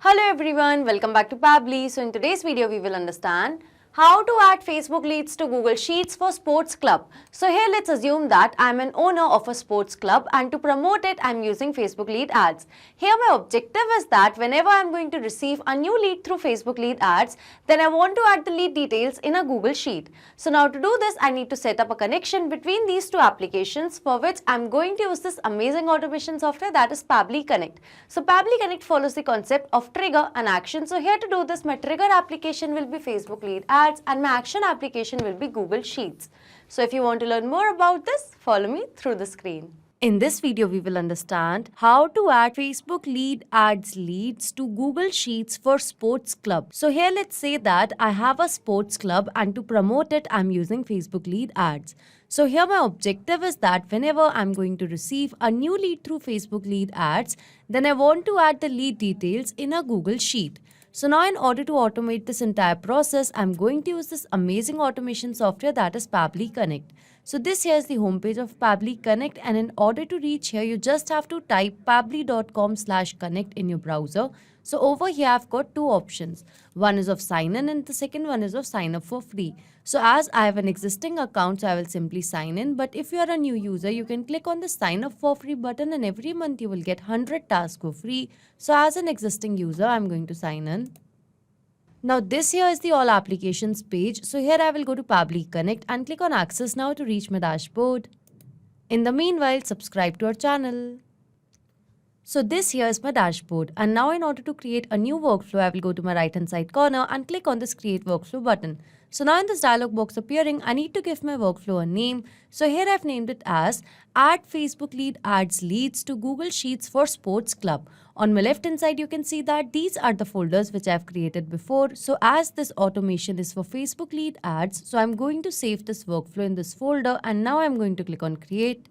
Hello everyone, welcome back to Pabbly. So in today's video we will understand how to add Facebook leads to Google Sheets for Sports Club. So here let's assume that I'm an owner of a sports club and to promote it I'm using Facebook lead ads. Here my objective is that whenever I'm going to receive a new lead through Facebook lead ads, then I want to add the lead details in a Google Sheet. So now to do this I need to set up a connection between these two applications, for which I'm going to use this amazing automation software, that is Pabbly Connect. So Pabbly Connect follows the concept of trigger and action. So here to do this, my trigger application will be Facebook lead ads and my action application will be Google Sheets. So if you want to learn more about this, follow me through the screen. In this video, we will understand how to add Facebook lead ads leads to Google Sheets for Sports Club. So here let's say that I have a sports club and to promote it, I'm using Facebook lead ads. So here my objective is that whenever I'm going to receive a new lead through Facebook lead ads, then I want to add the lead details in a Google Sheet. So now in order to automate this entire process, I'm going to use this amazing automation software, that is Pabbly Connect. So this here is the homepage of Pabbly Connect, and in order to reach here, you just have to type pabbly.com/connect in your browser. So over here, I've got two options. One is of sign in and the second one is of sign up for free. So as I have an existing account, so I will simply sign in. But if you are a new user, you can click on the sign up for free button and every month you will get 100 tasks for free. So as an existing user, I'm going to sign in. Now this here is the all applications page. So here I will go to Pabbly Connect and click on access now to reach my dashboard. In the meanwhile, subscribe to our channel. So this here is my dashboard, and now in order to create a new workflow, I will go to my right hand side corner and click on this create workflow button. So now in this dialog box appearing, I need to give my workflow a name. So here I've named it as add Facebook lead ads leads to Google Sheets for Sports Club. On my left hand side, you can see that these are the folders which I've created before. So as this automation is for Facebook lead ads, so I'm going to save this workflow in this folder, and now I'm going to click on create.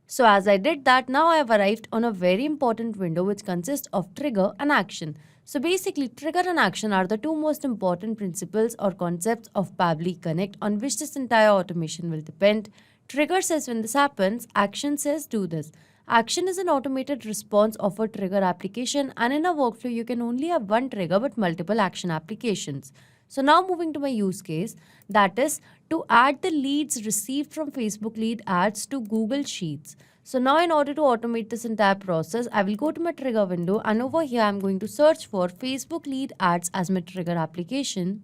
So as I did that, now I have arrived on a very important window which consists of trigger and action. So basically, trigger and action are the two most important principles or concepts of Pabbly Connect on which this entire automation will depend. Trigger says when this happens, action says do this. Action is an automated response of a trigger application, and in a workflow you can only have one trigger but multiple action applications. So now moving to my use case, that is to add the leads received from Facebook lead ads to Google Sheets. So now in order to automate this entire process, I will go to my trigger window, and over here I'm going to search for Facebook lead ads as my trigger application.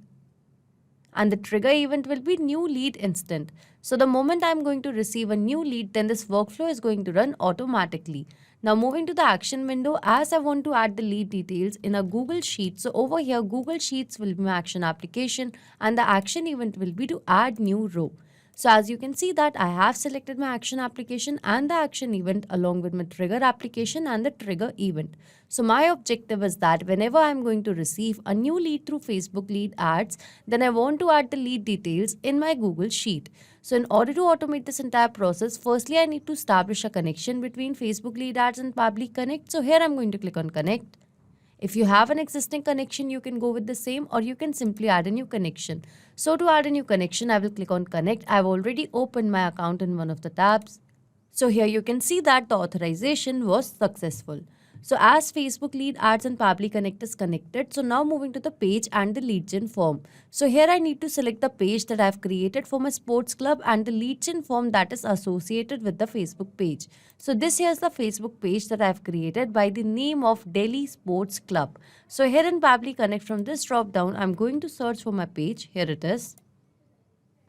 And the trigger event will be new lead instant. So the moment I'm going to receive a new lead, then this workflow is going to run automatically. Now moving to the action window, as I want to add the lead details in a Google Sheet. So over here, Google Sheets will be my action application and the action event will be to add new row. So as you can see that I have selected my action application and the action event along with my trigger application and the trigger event. So my objective is that whenever I'm going to receive a new lead through Facebook lead ads, then I want to add the lead details in my Google Sheet. So in order to automate this entire process, firstly I need to establish a connection between Facebook lead ads and Pabbly Connect. So here I'm going to click on connect. If you have an existing connection, you can go with the same, or you can simply add a new connection. So to add a new connection, I will click on connect. I've already opened my account in one of the tabs. So here you can see that the authorization was successful. So as Facebook lead ads and Pabbly Connect is connected, so now moving to the page and the lead gen form. So here I need to select the page that I've created for my sports club and the lead gen form that is associated with the Facebook page. So this here is the Facebook page that I've created by the name of Delhi Sports Club. So here in Pabbly Connect, from this drop down, I'm going to search for my page. Here it is.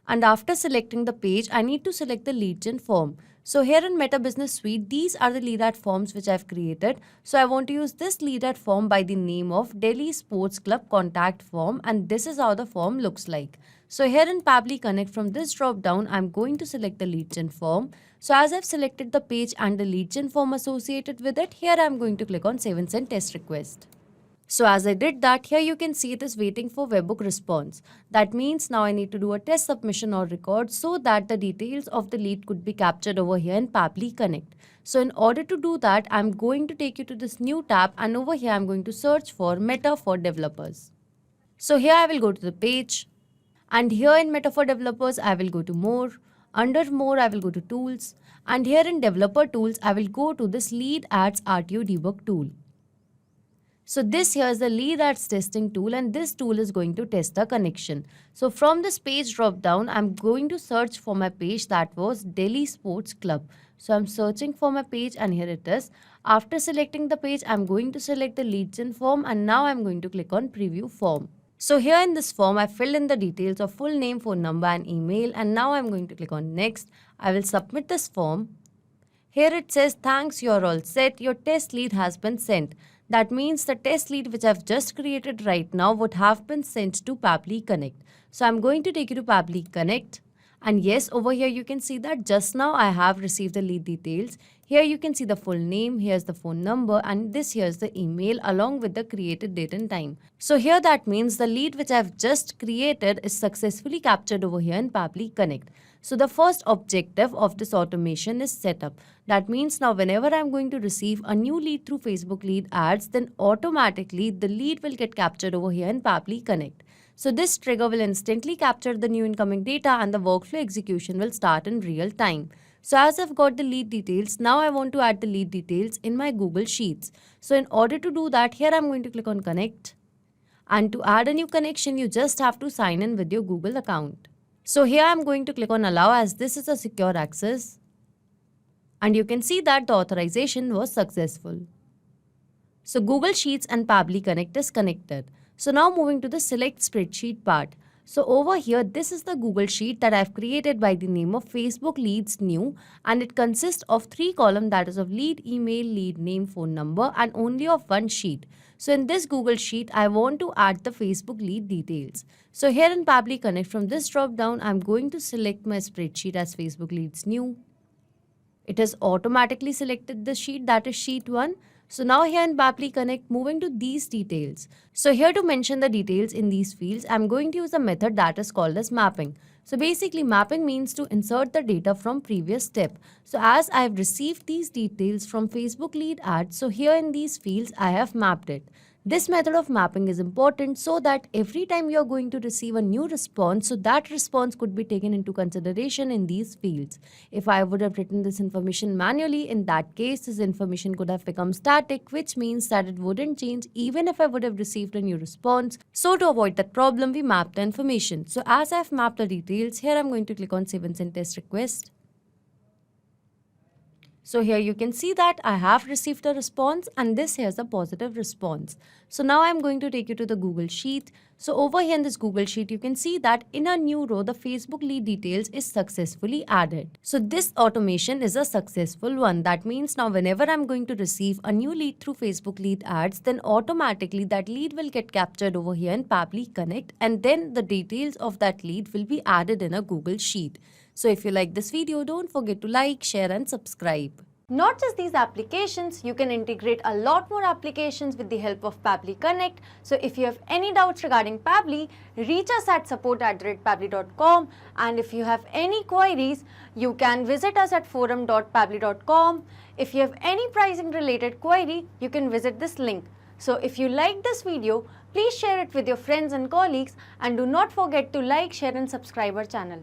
And after selecting the page, I need to select the lead gen form. So here in Meta Business Suite, these are the lead ad forms which I've created. So I want to use this lead ad form by the name of Delhi Sports Club Contact Form, and this is how the form looks like. So here in Pabbly Connect, from this drop down, I'm going to select the lead gen form. So as I've selected the page and the lead gen form associated with it, here I'm going to click on save and send test request. So as I did that, here you can see it is waiting for webhook response. That means now I need to do a test submission or record so that the details of the lead could be captured over here in Pabbly Connect. So in order to do that, I'm going to take you to this new tab, and over here I'm going to search for Meta for Developers. So here I will go to the page, and here in Meta for Developers, I will go to More. Under More, I will go to Tools, and here in Developer Tools, I will go to this Lead Ads RTO Debug tool. So this here is the lead ads testing tool, and this tool is going to test the connection. So from this page drop down, I'm going to search for my page that was Delhi Sports Club. So I'm searching for my page and here it is. After selecting the page, I'm going to select the leads in form, and now I'm going to click on preview form. So here in this form, I filled in the details of full name, phone number and email, and now I'm going to click on next. I will submit this form. Here it says, thanks, you're all set. Your test lead has been sent. That means the test lead which I've just created right now would have been sent to Pabbly Connect. So I'm going to take you to Pabbly Connect. And yes, over here you can see that just now I have received the lead details. Here you can see the full name, here's the phone number, and this here's the email along with the created date and time. So here that means the lead which I've just created is successfully captured over here in Pabbly Connect. So the first objective of this automation is setup. That means now whenever I'm going to receive a new lead through Facebook lead ads, then automatically the lead will get captured over here in Pabbly Connect. So this trigger will instantly capture the new incoming data and the workflow execution will start in real time. So as I've got the lead details, now I want to add the lead details in my Google Sheets. So in order to do that, here I'm going to click on connect. And to add a new connection, you just have to sign in with your Google account. So here I'm going to click on allow as this is a secure access. And you can see that the authorization was successful. So Google Sheets and Pabbly Connect is connected. So now moving to the select spreadsheet part. So over here, this is the Google Sheet that I've created by the name of Facebook Leads New, and it consists of 3 columns, that is of lead, email, lead name, phone number, and only of 1 sheet. So in this Google Sheet, I want to add the Facebook lead details. So here in Pabbly Connect, from this drop down, I'm going to select my spreadsheet as Facebook Leads New. It has automatically selected the sheet, that is sheet 1. So now here in Pabbly Connect, moving to these details. So here to mention the details in these fields, I'm going to use a method that is called as mapping. So basically mapping means to insert the data from previous step. So as I've received these details from Facebook lead ads, so here in these fields, I have mapped it. This method of mapping is important so that every time you're going to receive a new response, so that response could be taken into consideration in these fields. If I would have written this information manually, in that case, this information could have become static, which means that it wouldn't change even if I would have received a new response. So to avoid that problem, we mapped the information. So as I've mapped the details, here I'm going to click on Save and Send Test Request. So here you can see that I have received a response and this here's a positive response. So now I'm going to take you to the Google Sheet. So over here in this Google Sheet, you can see that in a new row, the Facebook lead details is successfully added. So this automation is a successful one. That means now whenever I'm going to receive a new lead through Facebook lead ads, then automatically that lead will get captured over here in Pabbly Connect, and then the details of that lead will be added in a Google Sheet. So if you like this video, don't forget to like, share and subscribe. Not just these applications, you can integrate a lot more applications with the help of Pabbly Connect. So if you have any doubts regarding Pabbly, reach us at support@pabbly.com, and if you have any queries, you can visit us at forum.pabbly.com. If you have any pricing related query, you can visit this link. So if you like this video, please share it with your friends and colleagues, and do not forget to like, share and subscribe our channel.